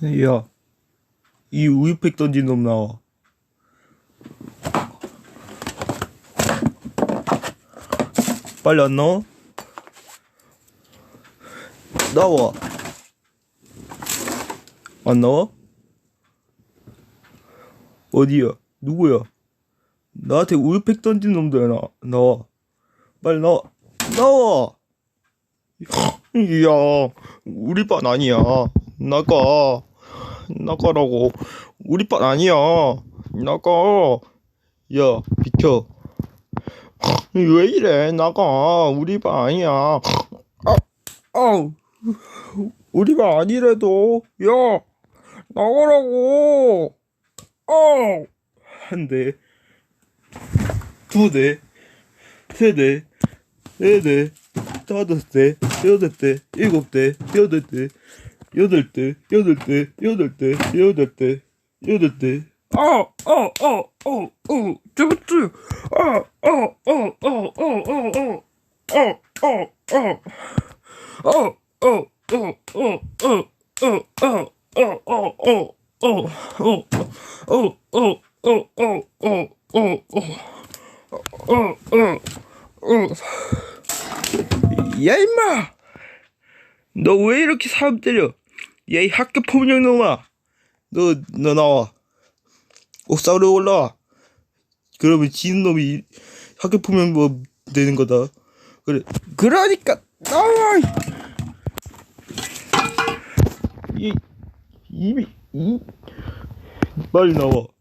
야, 이 우유팩 던진 놈 나와. 빨리 안 나와? 나와. 안 나와? 어디야? 누구야? 나한테 우유팩 던진 놈도 나와. 빨리 나와. 나와! 야, 우리 반 아니야. 나가. 나가라고. 우리 반 아니야. 나가. 야, 비켜. 왜 이래? 나가. 우리 반 아니야. 우리 반 아니래도. 야, 나가라고. 한 대, 두 대, 세 대, 네 대, 다섯 대, 여덟 대, 일곱 대, 여덟 대, 여덟 대, 여덟 대, 여덟 대, 여덟 대, 여덟 대. 잡았어요. 야, 임마! 너 왜 이렇게 사람 때려? 야, 이 학교 폭력 놈아! 너 나와. 옥상으로 올라와. 그러면 지는 놈이 학교 폭력 뭐 되는 거다. 그래. 그러니까 나와! 빨리 나와.